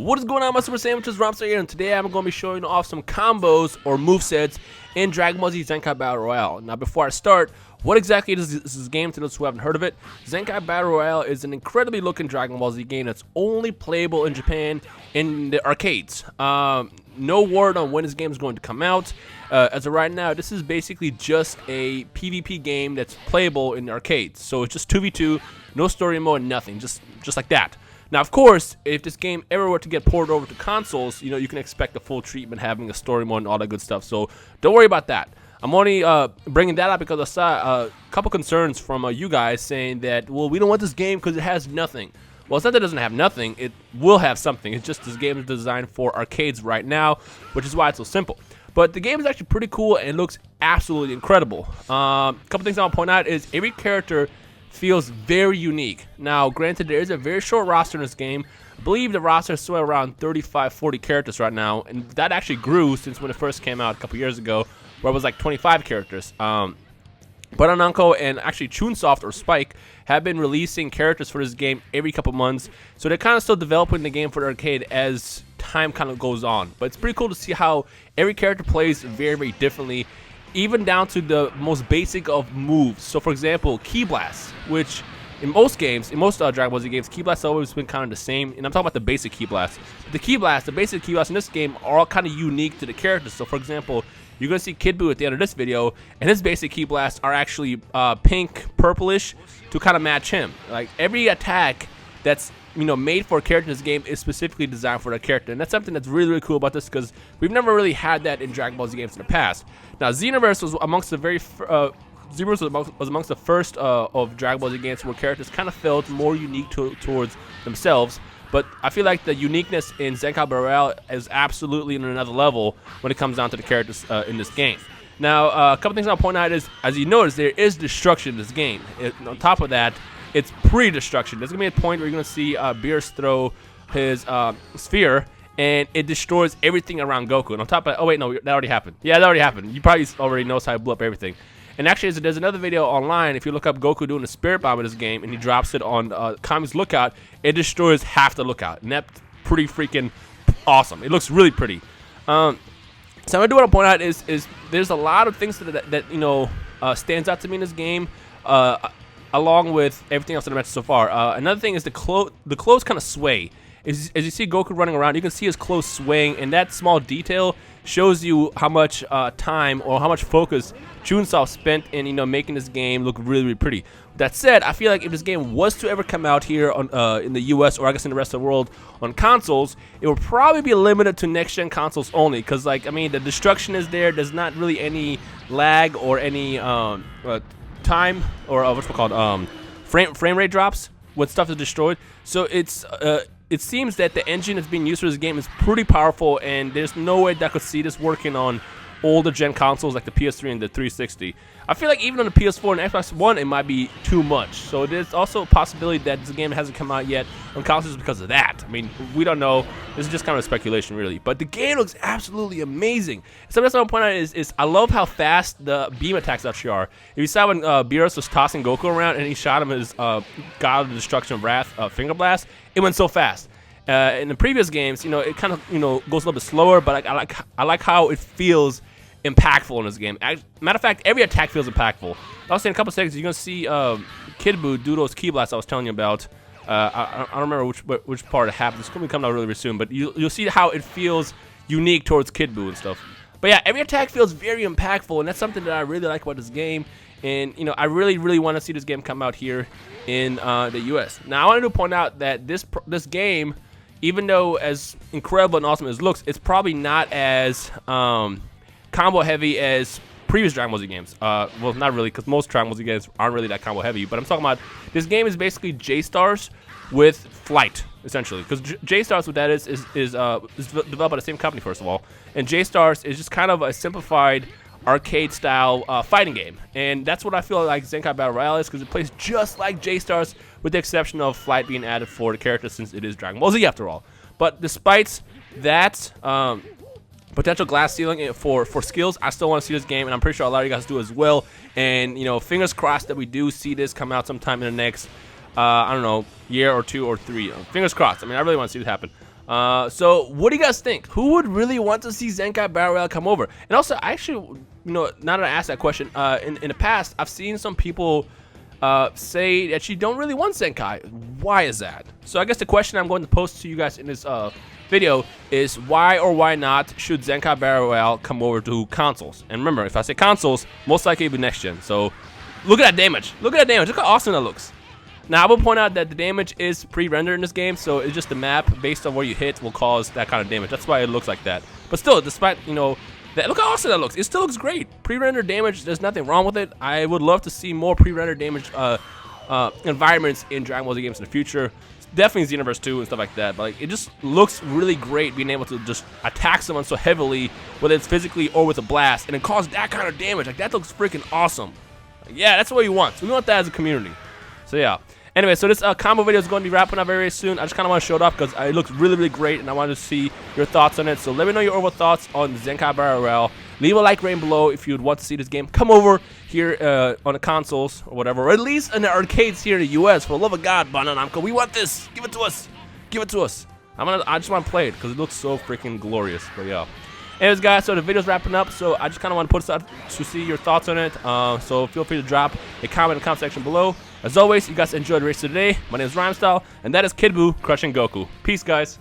What is going on, my Super Sandwiches? Rhymestyle here, and today I'm going to be showing off some combos or movesets in Dragon Ball Z Zenkai Battle Royale. Now, before I start, what exactly is this game to those who haven't heard of it? Zenkai Battle Royale is an incredibly looking Dragon Ball Z game that's only playable in Japan in the arcades. No word on when this game is going to come out. As of right now, this is basically just a PvP game that's playable in the arcades. So it's just 2v2, no story mode, nothing, just like that. Now, of course, if this game ever were to get ported over to consoles, you know, you can expect the full treatment, having a story mode and all that good stuff. So don't worry about that. I'm only bringing that up because I saw a couple concerns from you guys saying that, well, we don't want this game because it has nothing. Well, it's not that it doesn't have nothing. It will have something. It's just this game is designed for arcades right now, which is why it's so simple. But the game is actually pretty cool and looks absolutely incredible. A couple things I want to point out is every character feels very unique. Now, granted, there is a very short roster in this game. I believe the roster is somewhere around 35-40 characters right now, and that actually grew since when it first came out a couple years ago, where it was like 25 characters. But Namco and actually Chunsoft or Spike have been releasing characters for this game every couple months, so they're kind of still developing the game for the arcade as time kind of goes on. But it's pretty cool to see how every character plays very, very differently, even down to the most basic of moves. So, for example, Ki Blast, which in most games, in most Dragon Ball Z games, Ki Blast has always been kind of the same. And I'm talking about the basic Ki Blast. The basic Ki Blast in this game are all kind of unique to the characters. So, for example, you're going to see Kid Buu at the end of this video, and his basic Ki Blasts are actually pink, purplish to kind of match him. Like, every attack that's, you know, made for a character in this game is specifically designed for that character, and that's something that's really, really cool about this because we've never really had that in Dragon Ball Z games in the past. Now, Xenoverse was amongst the was amongst the first of Dragon Ball Z games where characters kind of felt more unique towards themselves. But I feel like the uniqueness in Zenkai Battle Royale is absolutely on another level when it comes down to the characters in this game. Now, a couple things I'll point out is, as you notice, there is destruction in this game. On top of that, it's pre-destruction. There's going to be a point where you're going to see Beerus throw his sphere, and it destroys everything around Goku. And on top of that, oh wait, no, that already happened. Yeah, that already happened. You probably already know how I blew up everything. And actually, there's another video online. If you look up Goku doing a spirit bomb in this game, and he drops it on Kami's lookout, it destroys half the lookout. And that's pretty freaking awesome. It looks really pretty. So I'm gonna do what I point out is there's a lot of things that you know stands out to me in this game. Along with everything else that I mentioned so far. Another thing is the clothes kind of sway. As you see Goku running around, you can see his clothes swaying, and that small detail shows you how much time or how much focus Chunsoft spent in, you know, making this game look really, really pretty. That said, I feel like if this game was to ever come out here on, in the US, or I guess in the rest of the world on consoles, it would probably be limited to next-gen consoles only. Because, like, I mean, the destruction is there. There's not really any lag or any time or what's it called, frame rate drops when stuff is destroyed. So it seems that the engine that's being used for this game is pretty powerful, and there's no way that I could see this working on older gen consoles like the PS3 and the 360. I feel like even on the PS4 and Xbox One, it might be too much. So there's also a possibility that this game hasn't come out yet on consoles because of that. I mean, we don't know. This is just kind of speculation, really. But the game looks absolutely amazing. Something else I want to point out is I love how fast the beam attacks actually are. If you saw when Beerus was tossing Goku around and he shot him his God of the Destruction of Wrath Finger Blast, it went so fast. In the previous games, you know, it kind of, you know, goes a little bit slower, but I like how it feels impactful in this game. Matter of fact, every attack feels impactful. Also, in a couple seconds, you're gonna see Kid Buu do those Ki Blasts I was telling you about. I don't remember which part it happens. It's gonna be coming out really, really soon, but you'll see how it feels unique towards Kid Buu and stuff. But yeah, every attack feels very impactful, and that's something that I really like about this game. And you know, I really, really want to see this game come out here in the US. Now, I wanted to point out that this game, even though as incredible and awesome as it looks, it's probably not as combo heavy as previous Dragon Ball Z games. Well, not really, because most Dragon Ball Z games aren't really that combo heavy. But I'm talking about this game is basically J-Stars with flight, essentially. Because J-Stars, what that is developed by the same company, first of all. And J-Stars is just kind of a simplified arcade-style fighting game. And that's what I feel like Zenkai Battle Royale is, because it plays just like J-Stars, with the exception of flight being added for the character, since it is Dragon Ball Z after all. But despite that potential glass ceiling for skills, I still want to see this game, and I'm pretty sure a lot of you guys do as well. And, you know, fingers crossed that we do see this come out sometime in the next, I don't know, year or two or three. Fingers crossed. I mean, I really want to see this happen. So what do you guys think? Who would really want to see Zenkai Battle Royale come over? And also, I actually, now that I asked that question, in the past, I've seen some people say that you don't really want Zenkai. Why is that? So I guess the question I'm going to post to you guys in this video is why or why not should Zenkai Battle Royale come over to consoles? And remember, if I say consoles, most likely it'll be next gen. So look at that damage. Look at that damage. Look how awesome that looks. Now, I will point out that the damage is pre-rendered in this game, so it's just the map based on where you hit will cause that kind of damage. That's why it looks like that. But still, despite, that, look how awesome that looks. It still looks great. Pre-rendered damage, there's nothing wrong with it. I would love to see more pre-rendered damage environments in Dragon Ball Z games in the future. Definitely Xenoverse 2 and stuff like that. But like, it just looks really great being able to just attack someone so heavily, whether it's physically or with a blast, and it causes that kind of damage. Like, that looks freaking awesome. Like, yeah, that's what we want. So we want that as a community. So yeah. Anyway, so this combo video is going to be wrapping up very soon. I just kind of want to show it off because it looks really, really great, and I wanted to see your thoughts on it. So let me know your overall thoughts on Zenkai Battle Royale. Leave a like rating below if you'd want to see this game come over here on the consoles or whatever, or at least in the arcades here in the US. For the love of God, Bananamco, we want this. Give it to us. Give it to us. I just want to play it because it looks so freaking glorious. But yeah. Anyways, guys, so the video's wrapping up, so I just kind of want to put this out to see your thoughts on it. So feel free to drop a comment in the comment section below. As always, you guys enjoyed the race today. My name is Rhymestyle, and that is Kid Buu crushing Goku. Peace, guys.